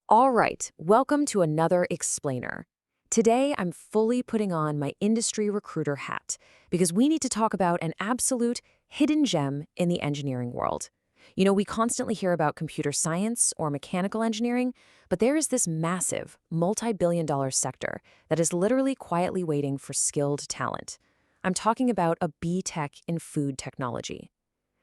All right, welcome to another explainer. Today, I'm fully putting on my industry recruiter hat because we need to talk about an absolute hidden gem in the engineering world. We constantly hear about computer science or mechanical engineering, but there is this massive, multi-billion-dollar sector that is literally quietly waiting for skilled talent. I'm talking about a B.Tech in food technology.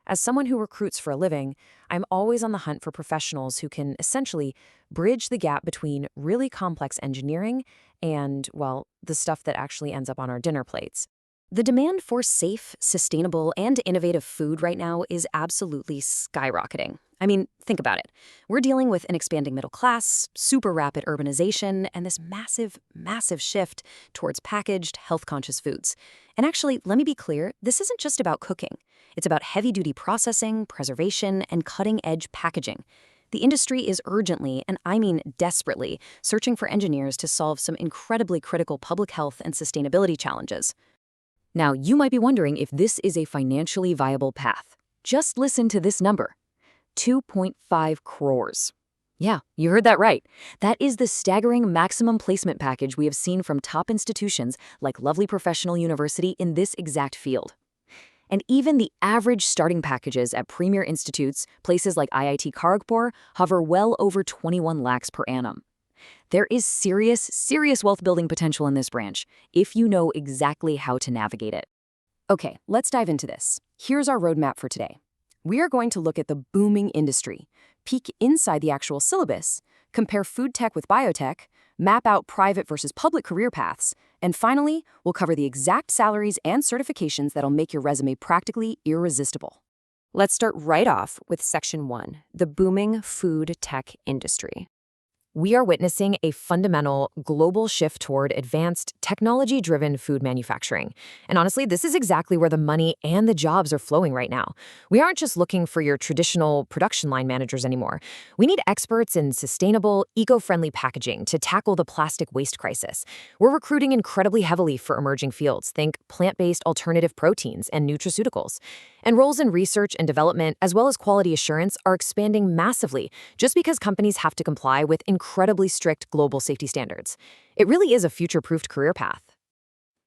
As someone who recruits for a living, I'm always on the hunt for professionals who can essentially bridge the gap between really complex engineering and, well, the stuff that actually ends up on our dinner plates. The demand for safe, sustainable, and innovative food right now is absolutely skyrocketing. I mean, think about it. We're dealing with an expanding middle class, super rapid urbanization, and this massive, massive shift towards packaged, health-conscious foods. And actually, let me be clear, this isn't just about cooking. It's about heavy-duty processing, preservation, and cutting-edge packaging. The industry is urgently, and I mean desperately, searching for engineers to solve some incredibly critical public health and sustainability challenges. Now, you might be wondering if this is a financially viable path. Just listen to this number, 2.5 crores. Yeah, you heard that right. That is the staggering maximum placement package we have seen from top institutions like Lovely Professional University in this exact field. And even the average starting packages at premier institutes, places like IIT Kharagpur, hover well over 21 lakhs per annum. There is serious wealth-building potential in this branch, if you know exactly how to navigate it. Okay, let's dive into this. Here's our roadmap for today. We are going to look at the booming industry, peek inside the actual syllabus, compare food tech with biotech, map out private versus public career paths, and finally, we'll cover the exact salaries and certifications that'll make your resume practically irresistible. Let's start right off with Section 1, the booming food tech industry. We are witnessing a fundamental global shift toward advanced, technology-driven food manufacturing. And honestly, this is exactly where the money and the jobs are flowing right now. We aren't just looking for your traditional production line managers anymore. We need experts in sustainable, eco-friendly packaging to tackle the plastic waste crisis. We're recruiting incredibly heavily for emerging fields. Think plant-based alternative proteins and nutraceuticals. And roles in research and development, as well as quality assurance, are expanding massively just because companies have to comply with incredibly strict global safety standards. It really is a future-proofed career path.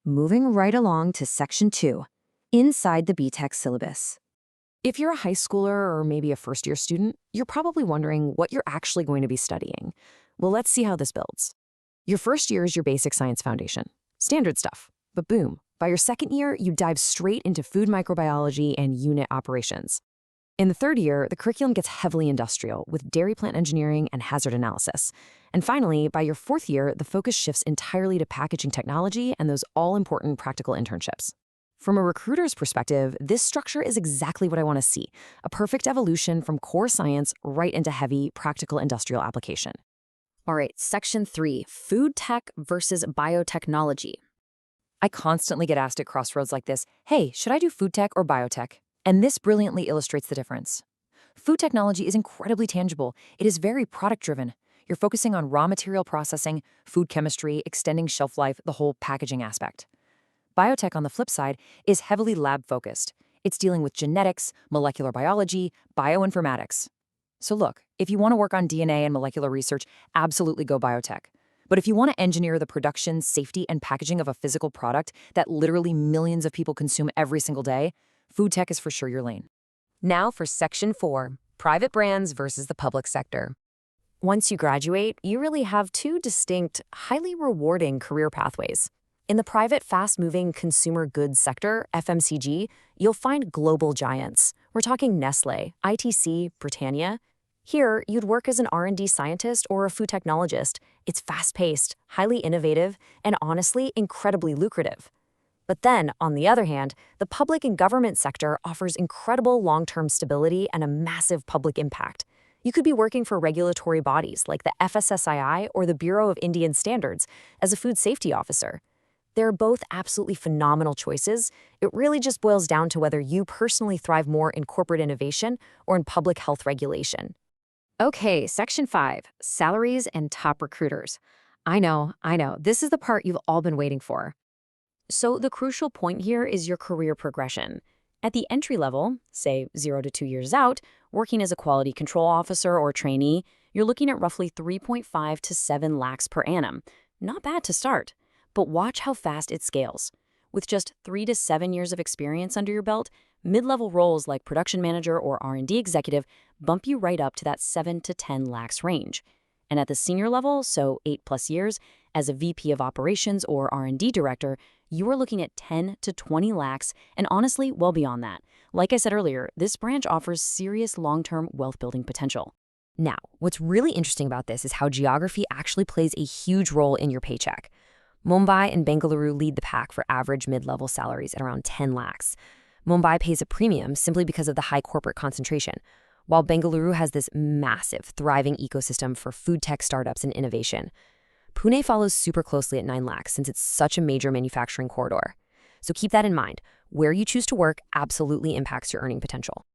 Moving right along to Section 2, inside the B.Tech syllabus. If you're a high schooler or maybe a first-year student, you're probably wondering what you're actually going to be studying. Well, let's see how this builds. Your first year is your basic science foundation. Standard stuff. But boom, by your second year, you dive straight into food microbiology and unit operations. In the third year, the curriculum gets heavily industrial with dairy plant engineering and hazard analysis. And finally, by your fourth year, the focus shifts entirely to packaging technology and those all-important practical internships. From a recruiter's perspective, this structure is exactly what I want to see, a perfect evolution from core science right into heavy, practical industrial application. All right, Section 3, food tech versus biotechnology. I constantly get asked at crossroads like this, hey, should I do food tech or biotech? And this brilliantly illustrates the difference. Food technology is incredibly tangible. It is very product-driven. You're focusing on raw material processing, food chemistry, extending shelf life, the whole packaging aspect. Biotech, on the flip side, is heavily lab-focused. It's dealing with genetics, molecular biology, bioinformatics. So look, if you want to work on DNA and molecular research, absolutely go biotech. But if you want to engineer the production, safety, and packaging of a physical product that literally millions of people consume every single day, food tech is for sure your lane. Now for Section 4, private brands versus the public sector. Once you graduate, you really have two distinct, highly rewarding career pathways. In the private, fast-moving consumer goods sector, FMCG, you'll find global giants. We're talking Nestlé, ITC, Britannia. Here, you'd work as an R&D scientist or a food technologist. It's fast-paced, highly innovative, and honestly, incredibly lucrative. But then, on the other hand, the public and government sector offers incredible long-term stability and a massive public impact. You could be working for regulatory bodies like the FSSAI or the Bureau of Indian Standards as a food safety officer. They're both absolutely phenomenal choices. It really just boils down to whether you personally thrive more in corporate innovation or in public health regulation. Okay, Section 5, salaries and top recruiters. I know, this is the part you've all been waiting for. So the crucial point here is your career progression. At the entry level, say 0 to 2 years out, working as a quality control officer or trainee, you're looking at roughly 3.5 to 7 lakhs per annum. Not bad to start. But watch how fast it scales. With just 3 to 7 years of experience under your belt, mid-level roles like production manager or R&D executive bump you right up to that 7 to 10 lakhs range. And at the senior level, so 8+ years, as a VP of operations or R&D director, you are looking at 10 to 20 lakhs, and honestly, well beyond that. Like I said earlier, this branch offers serious long-term wealth-building potential. Now, what's really interesting about this is how geography actually plays a huge role in your paycheck. Mumbai and Bengaluru lead the pack for average mid-level salaries at around 10 lakhs. Mumbai pays a premium simply because of the high corporate concentration, while Bengaluru has this massive, thriving ecosystem for food tech startups and innovation. Pune follows super closely at 9 lakhs since it's such a major manufacturing corridor. So keep that in mind. Where you choose to work absolutely impacts your earning potential.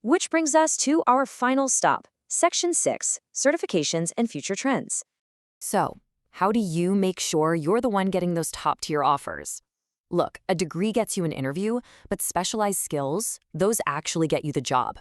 Which brings us to our final stop, Section 6, Certifications and Future Trends. So, how do you make sure you're the one getting those top-tier offers? Look, a degree gets you an interview, but specialized skills, those actually get you the job.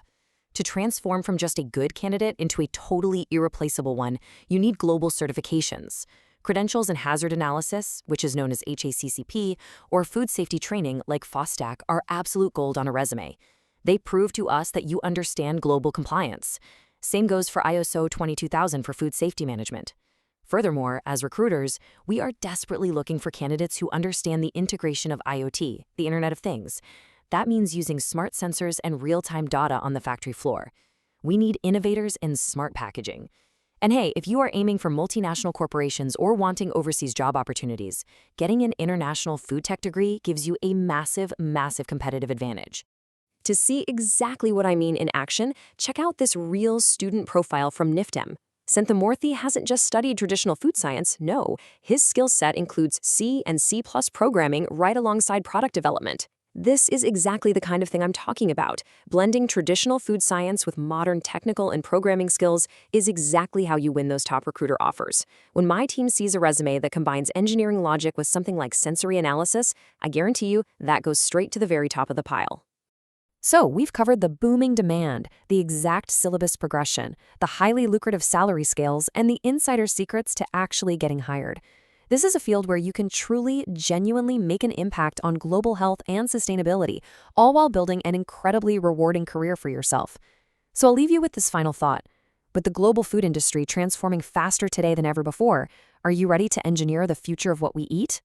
To transform from just a good candidate into a totally irreplaceable one, you need global certifications. Credentials in hazard analysis, which is known as HACCP, or food safety training like FSSAI are absolute gold on a resume. They prove to us that you understand global compliance. Same goes for ISO 22000 for food safety management. Furthermore, as recruiters, we are desperately looking for candidates who understand the integration of IoT, the Internet of Things. That means using smart sensors and real-time data on the factory floor. We need innovators in smart packaging. And hey, if you are aiming for multinational corporations or wanting overseas job opportunities, getting an international food tech degree gives you a massive, massive competitive advantage. To see exactly what I mean in action, check out this real student profile from NIFTEM. Senthamurthy hasn't just studied traditional food science, no. His skill set includes C and C+ programming right alongside product development. This is exactly the kind of thing I'm talking about. Blending traditional food science with modern technical and programming skills is exactly how you win those top recruiter offers. When my team sees a resume that combines engineering logic with something like sensory analysis, I guarantee you that goes straight to the very top of the pile. So we've covered the booming demand, the exact syllabus progression, the highly lucrative salary scales, and the insider secrets to actually getting hired. This is a field where you can truly, genuinely make an impact on global health and sustainability, all while building an incredibly rewarding career for yourself. So I'll leave you with this final thought. With the global food industry transforming faster today than ever before, are you ready to engineer the future of what we eat?